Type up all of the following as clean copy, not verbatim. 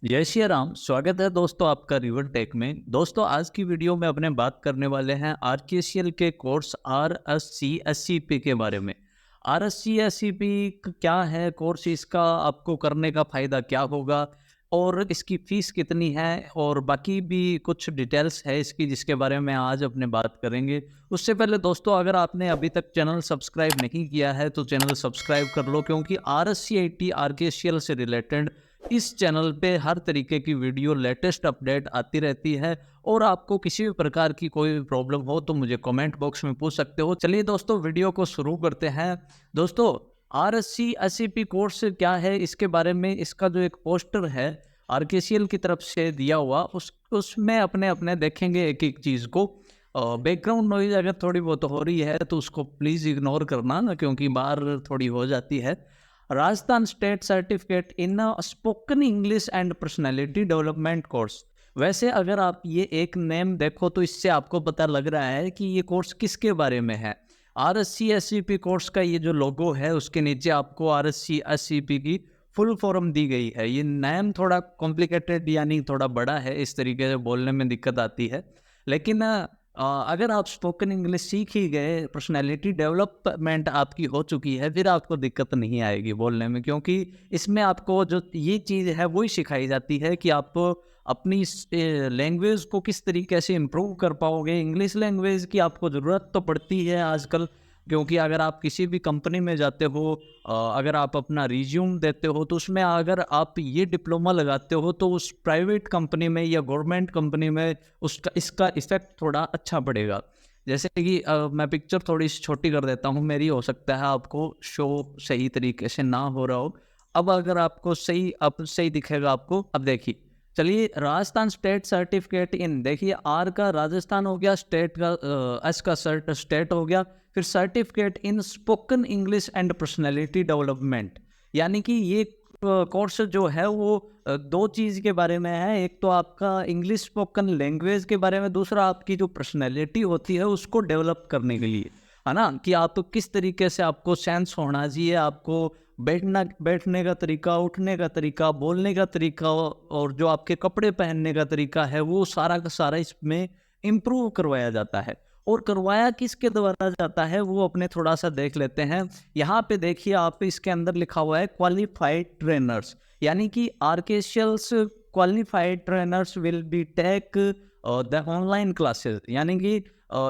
जय श्री राम। स्वागत है दोस्तों आपका रिवर टेक में। दोस्तों आज की वीडियो में अपने बात करने वाले हैं आरकेसीएल के कोर्स RSC-SCP के बारे में। RSC-SCP क्या है कोर्स, इसका आपको करने का फ़ायदा क्या होगा और इसकी फ़ीस कितनी है और बाकी भी कुछ डिटेल्स है इसकी जिसके बारे में आज अपने बात करेंगे। उससे पहले दोस्तों अगर आपने अभी तक चैनल सब्सक्राइब नहीं किया है तो चैनल सब्सक्राइब कर लो, क्योंकि RSC-IT आरकेसीएल से रिलेटेड इस चैनल पे हर तरीके की वीडियो लेटेस्ट अपडेट आती रहती है। और आपको किसी भी प्रकार की कोई प्रॉब्लम हो तो मुझे कमेंट बॉक्स में पूछ सकते हो। चलिए दोस्तों वीडियो को शुरू करते हैं। दोस्तों RSC-SCP कोर्स क्या है इसके बारे में, इसका जो एक पोस्टर है आरकेसीएल की तरफ से दिया हुआ उसमें अपने अपने देखेंगे एक एक चीज़ को। बैकग्राउंड नॉइज अगर थोड़ी बहुत हो रही है तो उसको प्लीज़ इग्नोर करना ना, क्योंकि बाहर थोड़ी हो जाती है। Rajasthan state certificate in spoken English and personality development course. वैसे अगर आप ये एक नेम देखो तो इससे आपको पता लग रहा है कि ये कोर्स किसके बारे में है। RSC-SCP कोर्स का ये जो लोगो है उसके नीचे आपको RSC-SCP की फुल फॉर्म दी गई है। ये नेम थोड़ा कॉम्प्लिकेटेड यानी थोड़ा बड़ा है, इस तरीके से बोलने में दिक्कत आती है। लेकिन अगर आप स्पोकन इंग्लिश सीख ही गए, पर्सनैलिटी डेवलपमेंट आपकी हो चुकी है, फिर आपको दिक्कत नहीं आएगी बोलने में, क्योंकि इसमें आपको जो ये चीज़ है वही सिखाई जाती है कि आप अपनी लैंग्वेज को किस तरीके से इम्प्रूव कर पाओगे। इंग्लिश लैंग्वेज की आपको ज़रूरत तो पड़ती है आजकल, क्योंकि अगर आप किसी भी कंपनी में जाते हो, अगर आप अपना रिज्यूम देते हो तो उसमें अगर आप ये डिप्लोमा लगाते हो तो उस प्राइवेट कंपनी में या गवर्नमेंट कंपनी में उसका इसका इफ़ेक्ट थोड़ा अच्छा पड़ेगा। जैसे कि मैं पिक्चर थोड़ी सी छोटी कर देता हूँ मेरी, हो सकता है आपको शो सही तरीके से ना हो रहा हो। अब अगर आपको सही अब सही दिखेगा आपको, अब देखिए। चलिए राजस्थान स्टेट सर्टिफिकेट इन, देखिए आर का राजस्थान हो गया, स्टेट का एस का स्टेट हो गया, फिर certificate in spoken English and personality development. यानी कि ये कोर्स जो है वो दो चीज़ के बारे में है। एक तो आपका इंग्लिश स्पोकन लैंग्वेज के बारे में, दूसरा आपकी जो पर्सनैलिटी होती है उसको डेवलप करने के लिए, है ना, कि आप किस तरीके से आपको सेंस होना चाहिए, आपको बैठने का तरीका, उठने का तरीका, बोलने का तरीका और जो आपके कपड़े पहनने का तरीका है वो सारा का सारा इसमें इम्प्रूव करवाया जाता है। और करवाया किसके द्वारा जाता है वो अपने थोड़ा सा देख लेते हैं। यहाँ पे देखिए आप, इसके अंदर लिखा हुआ है क्वालिफाइड ट्रेनर्स, यानी कि RKCL's qualified trainers will be take the online classes. यानी कि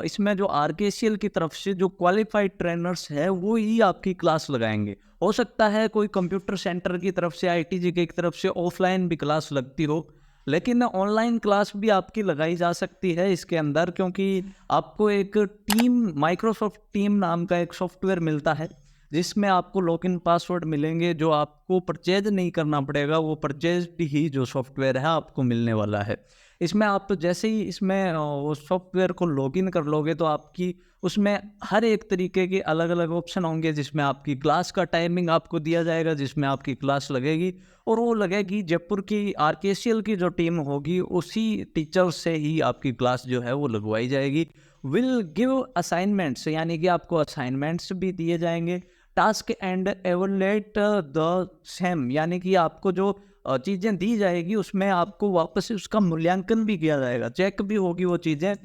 इसमें जो आरकेसीएल की तरफ से जो क्वालिफाइड ट्रेनर्स है वो ही आपकी क्लास लगाएंगे। हो सकता है कोई कंप्यूटर सेंटर की तरफ से, ITG की तरफ से ऑफलाइन भी क्लास लगती हो, लेकिन ऑनलाइन क्लास भी आपकी लगाई जा सकती है इसके अंदर, क्योंकि आपको एक टीम, माइक्रोसॉफ्ट टीम नाम का एक सॉफ्टवेयर मिलता है जिसमें आपको लॉगिन पासवर्ड मिलेंगे, जो आपको परचेज नहीं करना पड़ेगा, वो परचेज ही जो सॉफ्टवेयर है आपको मिलने वाला है। इसमें आप जैसे ही इसमें वो सॉफ्टवेयर को लॉगिन कर लोगे तो आपकी उसमें हर एक तरीके के अलग अलग ऑप्शन होंगे, जिसमें आपकी क्लास का टाइमिंग आपको दिया जाएगा, जिसमें आपकी क्लास लगेगी और वो लगेगी जयपुर की आरकेसीएल की जो टीम होगी उसी टीचर से ही आपकी क्लास जो है वो लगवाई जाएगी। विल गिव असाइनमेंट्स, यानी कि आपको असाइनमेंट्स भी दिए जाएंगे। टास्क एंड एवलेट द सेम, यानी कि आपको जो चीज़ें दी जाएगी उसमें आपको वापस से उसका मूल्यांकन भी किया जाएगा, चेक भी होगी वो चीज़ें।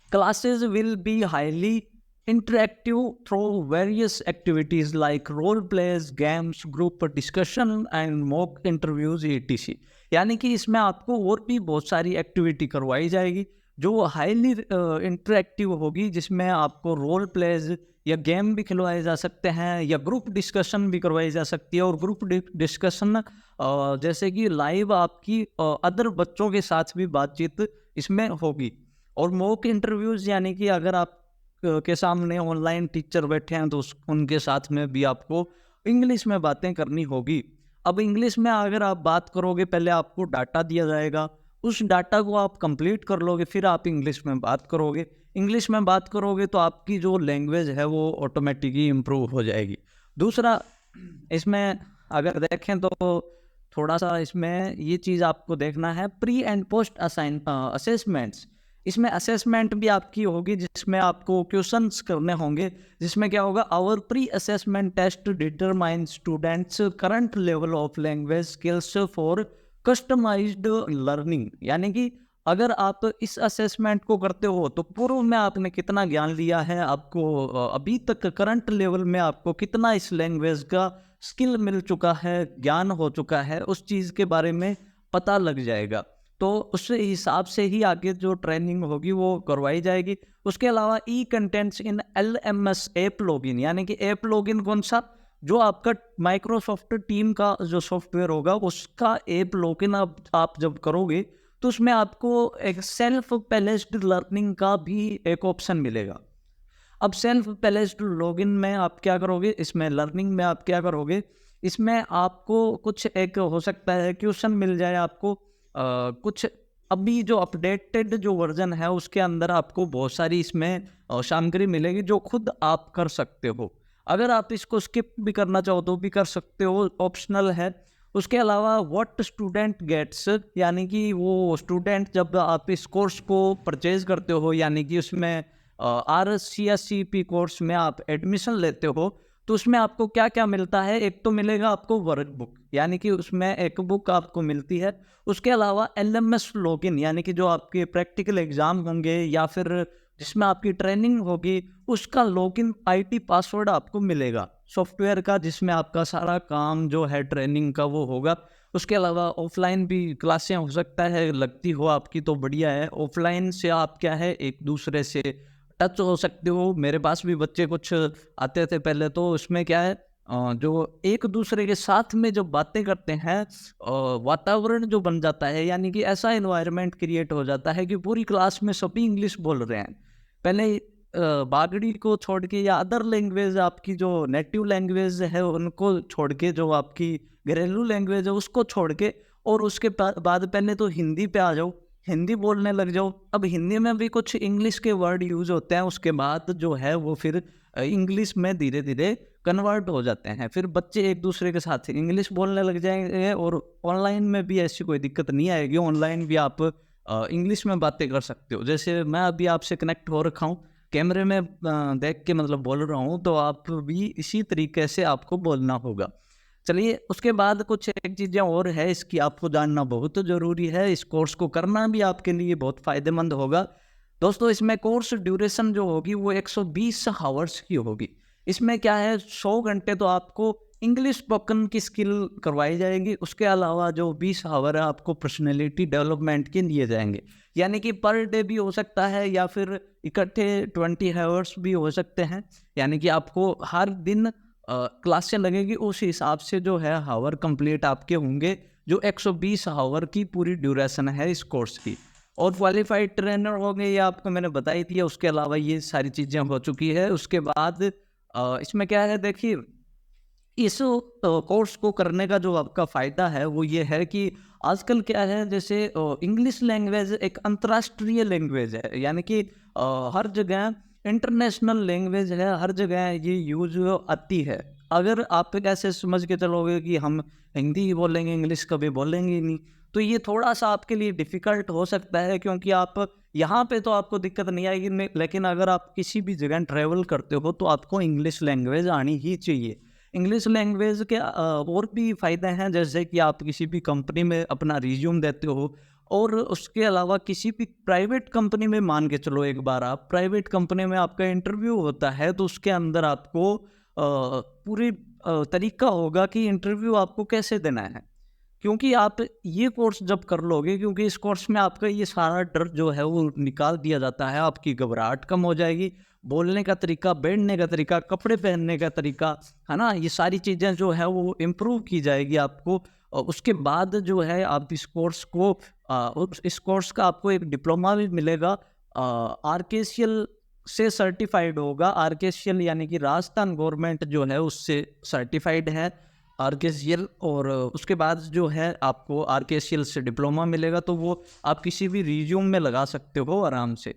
Classes will be highly interactive through various activities like role plays, games, group discussion and mock interviews etc। यानी कि इसमें आपको और भी बहुत सारी एक्टिविटी करवाई जाएगी जो हाईली इंटरेक्टिव होगी, जिसमें आपको रोल प्लेज या गेम भी खिलवाए जा सकते हैं या ग्रुप डिस्कशन भी करवाई जा सकती है। और ग्रुप डिस्कशन जैसे कि लाइव आपकी अदर बच्चों के साथ भी बातचीत इसमें होगी। और मॉक इंटरव्यूज़, यानी कि अगर आप के सामने ऑनलाइन टीचर बैठे हैं तो उनके साथ में भी आपको इंग्लिश में बातें करनी होगी। अब इंग्लिश में अगर आप बात करोगे, पहले आपको डाटा दिया जाएगा, उस डाटा को आप कंप्लीट कर लोगे, फिर आप इंग्लिश में बात करोगे। इंग्लिश में बात करोगे तो आपकी जो लैंग्वेज है वो ऑटोमेटिकली इम्प्रूव हो जाएगी। दूसरा, इसमें अगर देखें तो थोड़ा सा इसमें ये चीज़ आपको देखना है, प्री एंड पोस्ट असेसमेंट्स। इसमें असेसमेंट भी आपकी होगी जिसमें आपको क्वेश्चंस करने होंगे, जिसमें क्या होगा, our pre assessment test determine students current level of language skills for customised learning, यानी कि अगर आप इस असेसमेंट को करते हो तो पूर्व में आपने कितना ज्ञान लिया है, आपको अभी तक करंट लेवल में आपको कितना इस लैंग्वेज का स्किल मिल चुका है, ज्ञान हो चुका है, उस चीज़ के बारे में पता लग जाएगा। तो उस हिसाब से ही आगे जो ट्रेनिंग होगी वो करवाई जाएगी। उसके अलावा e contents in LMS app login, यानी कि ऐप लॉगिन कौन सा, जो आपका माइक्रोसॉफ्ट टीम का जो सॉफ्टवेयर होगा उसका ऐप लॉगिन आप जब करोगे तो उसमें आपको एक सेल्फ पेलेस्ड लर्निंग का भी एक ऑप्शन मिलेगा। अब सेल्फ पेलेस्ड लॉगिन में आप क्या करोगे, इसमें लर्निंग में आप क्या करोगे, इसमें आपको कुछ एक हो सकता है क्वेश्चन मिल जाए आपको, कुछ अभी जो अपडेटेड जो वर्जन है उसके अंदर आपको बहुत सारी इसमें सामग्री मिलेगी जो खुद आप कर सकते हो। अगर आप इसको स्किप भी करना चाहो तो भी कर सकते हो, ऑप्शनल है। उसके अलावा व्हाट स्टूडेंट गेट्स, यानी कि वो स्टूडेंट जब आप इस कोर्स को परचेज करते हो, यानी कि उसमें RSCSCP कोर्स में आप एडमिशन लेते हो तो उसमें आपको क्या क्या मिलता है। एक तो मिलेगा आपको वर्क बुक, यानी कि उसमें एक बुक आपको मिलती है। उसके अलावा LMS लॉगिन, यानी कि जो आपके प्रैक्टिकल एग्जाम होंगे या फिर जिसमें आपकी ट्रेनिंग होगी उसका लॉगिन IT पासवर्ड आपको मिलेगा सॉफ्टवेयर का, जिसमें आपका सारा काम जो है ट्रेनिंग का वो होगा। उसके अलावा ऑफलाइन भी क्लासें हो सकता है लगती हो आपकी तो बढ़िया है, ऑफलाइन से आप क्या है एक दूसरे से टच हो सकते हो। मेरे पास भी बच्चे कुछ आते थे पहले, तो उसमें क्या है जो एक दूसरे के साथ में जब बातें करते हैं वातावरण जो बन जाता है, यानी कि ऐसा एनवायरनमेंट क्रिएट हो जाता है कि पूरी क्लास में सभी इंग्लिश बोल रहे हैं। पहले बागड़ी को छोड़ के या अदर लैंग्वेज आपकी जो नेटिव लैंग्वेज है उनको छोड़ के, जो आपकी घरेलू लैंग्वेज है उसको छोड़ के, और उसके बाद पहले तो हिंदी पे आ जाओ, हिंदी बोलने लग जाओ। अब हिंदी में भी कुछ इंग्लिश के वर्ड यूज होते हैं, उसके बाद जो है वो फिर इंग्लिश में धीरे धीरे कन्वर्ट हो जाते हैं। फिर बच्चे एक दूसरे के साथ इंग्लिश बोलने लग जाएंगे, और ऑनलाइन में भी ऐसी कोई दिक्कत नहीं आएगी। ऑनलाइन भी आप इंग्लिश में बातें कर सकते हो। जैसे मैं अभी आपसे कनेक्ट हो रखा हूँ, कैमरे में देख के मतलब बोल रहा हूँ, तो आप भी इसी तरीके से आपको बोलना होगा। चलिए, उसके बाद कुछ एक चीज़ें और है इसकी आपको जानना बहुत ज़रूरी है। इस कोर्स को करना भी आपके लिए बहुत फ़ायदेमंद होगा। दोस्तों, इसमें कोर्स ड्यूरेशन जो होगी वो 120 हावर्स की होगी। इसमें क्या है, 100 घंटे तो आपको इंग्लिश स्पोकन की स्किल करवाई जाएगी। उसके अलावा जो 20 हावर है आपको पर्सनैलिटी डेवलपमेंट के लिए जाएंगे, यानी कि पर डे भी हो सकता है या फिर इकट्ठे 20 हावर्स भी हो सकते हैं। यानी कि आपको हर दिन क्लासें लगेगी, उस हिसाब से जो है हावर कंप्लीट आपके होंगे, जो 120 हावर की पूरी ड्यूरेशन है इस कोर्स की। और क्वालिफाइड ट्रेनर हो गए, ये आपको मैंने बताई थी। उसके अलावा ये सारी चीज़ें हो चुकी है। उसके बाद इसमें क्या है, देखिए, इस कोर्स को करने का जो आपका फ़ायदा है वो ये है कि आजकल क्या है, जैसे इंग्लिश लैंग्वेज एक अंतर्राष्ट्रीय लैंग्वेज है, यानी कि हर जगह इंटरनेशनल लैंग्वेज है, हर जगह ये यूज आती है। अगर आप कैसे समझ के चलोगे कि हम हिंदी ही बोलेंगे, इंग्लिश कभी बोलेंगे ही नहीं, तो ये थोड़ा सा आपके लिए डिफ़िकल्ट हो सकता है, क्योंकि आप यहाँ पे तो आपको दिक्कत नहीं आएगी, लेकिन अगर आप किसी भी जगह ट्रैवल करते हो तो आपको इंग्लिश लैंग्वेज आनी ही चाहिए। इंग्लिश लैंग्वेज के और भी फ़ायदे हैं, जैसे कि आप किसी भी कंपनी में अपना रिज्यूम देते हो, और उसके अलावा किसी भी प्राइवेट कंपनी में, मान के चलो एक बार आप प्राइवेट कंपनी में आपका इंटरव्यू होता है, तो उसके अंदर आपको पूरी तरीका होगा कि इंटरव्यू आपको कैसे देना है। क्योंकि आप ये कोर्स जब कर लोगे, क्योंकि इस कोर्स में आपका ये सारा डर जो है वो निकाल दिया जाता है, आपकी घबराहट कम हो जाएगी, बोलने का तरीका, बैठने का तरीका, कपड़े पहनने का तरीका, है ना, ये सारी चीज़ें जो है वो इम्प्रूव की जाएगी आपको। और उसके बाद जो है आप इस कोर्स को इस कोर्स का आपको एक डिप्लोमा भी मिलेगा, RKCL से सर्टिफाइड होगा। RKCL यानी कि राजस्थान गवर्नमेंट जो है उससे सर्टिफाइड है RKCL। और उसके बाद जो है आपको RKCL से डिप्लोमा मिलेगा, तो वो आप किसी भी रिज्यूम में लगा सकते हो आराम से।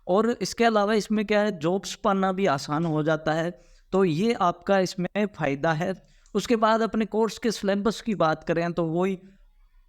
और इसके अलावा इसमें क्या है, जॉब्स पाना भी आसान हो जाता है, तो ये आपका इसमें फ़ायदा है। उसके बाद अपने कोर्स के सिलेबस की बात करें तो वही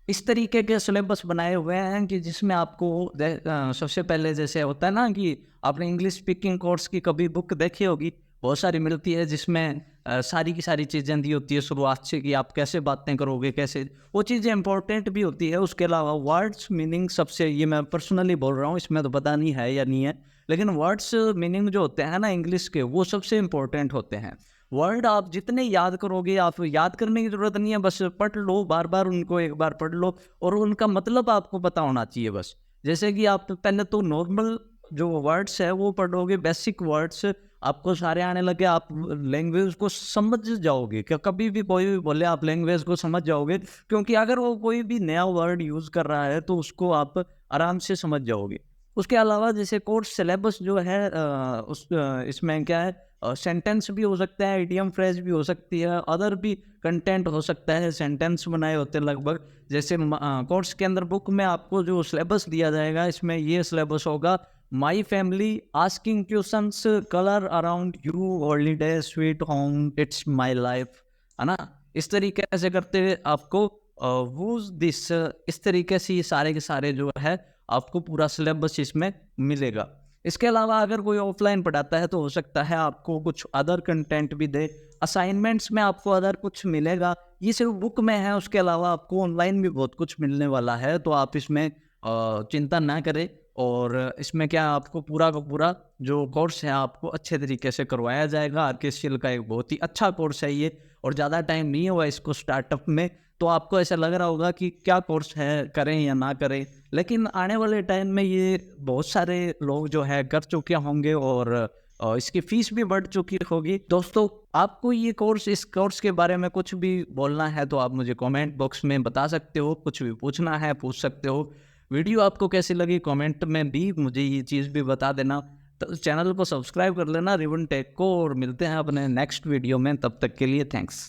इस तरीके के सिलेबस बनाए हुए हैं कि जिसमें आपको सबसे पहले जैसे होता है ना कि आपने इंग्लिश स्पीकिंग कोर्स की कभी बुक देखी होगी, बहुत सारी मिलती है, जिसमें सारी की सारी चीज़ें दी होती है शुरुआत से कि आप कैसे बातें करोगे, कैसे वो चीज़ें इंपॉर्टेंट भी होती है। उसके अलावा वर्ड्स मीनिंग सबसे, ये मैं पर्सनली बोल रहा हूँ, इसमें तो पता नहीं है या नहीं है, लेकिन वर्ड्स मीनिंग जो होते हैं ना इंग्लिश के, वो सबसे इम्पोर्टेंट होते हैं। वर्ड आप जितने याद करोगे, आप याद करने की ज़रूरत नहीं है, बस पढ़ लो, बार-बार उनको एक बार पढ़ लो और उनका मतलब आपको पता होना चाहिए बस। जैसे कि आप पहले तो नॉर्मल जो वर्ड्स है वो पढ़ोगे, बेसिक वर्ड्स आपको सारे आने लगे, आप लैंग्वेज को समझ जाओगे। क्या कभी भी कोई भी बोले आप लैंग्वेज को समझ जाओगे, क्योंकि अगर वो कोई भी नया वर्ड यूज़ कर रहा है तो उसको आप आराम से समझ जाओगे। उसके अलावा जैसे कोर्स सिलेबस जो है इसमें क्या है, सेंटेंस भी हो सकता है, इडियम फ्रेज भी हो सकती है, अदर भी कंटेंट हो सकता है, सेंटेंस बनाए होते हैं लगभग। जैसे कोर्स के अंदर बुक में आपको जो सिलेबस दिया जाएगा, इसमें ये सिलेबस होगा, my family asking questions, colour around you, holiday, sweet home, it's my life, है ना। इस तरीके से करते हुए आपको वूज दिस, इस तरीके से ये सारे के सारे जो है आपको पूरा सिलेबस इसमें मिलेगा। इसके अलावा अगर कोई ऑफलाइन पढ़ाता है तो हो सकता है आपको कुछ अदर कंटेंट भी दे, असाइनमेंट्स में आपको अदर कुछ मिलेगा। ये सिर्फ बुक में है, उसके अलावा आपको ऑनलाइन भी बहुत कुछ मिलने वाला है, तो आप इसमें चिंता ना करें। और इसमें क्या आपको पूरा का पूरा जो कोर्स है आपको अच्छे तरीके से करवाया जाएगा। आरकेएससीएल का एक बहुत ही अच्छा कोर्स है ये, और ज़्यादा टाइम नहीं हुआ इसको स्टार्टअप में, तो आपको ऐसा लग रहा होगा कि क्या कोर्स है, करें या ना करें, लेकिन आने वाले टाइम में ये बहुत सारे लोग जो है कर चुके होंगे और इसकी फीस भी बढ़ चुकी होगी। दोस्तों, आपको ये कोर्स, इस कोर्स के बारे में कुछ भी बोलना है तो आप मुझे कमेंट बॉक्स में बता सकते हो, कुछ भी पूछना है पूछ सकते हो। वीडियो आपको कैसी लगी कमेंट में भी मुझे ये चीज़ भी बता देना। तो चैनल को सब्सक्राइब कर लेना रिवन टेक को, और मिलते हैं अपने नेक्स्ट वीडियो में, तब तक के लिए थैंक्स।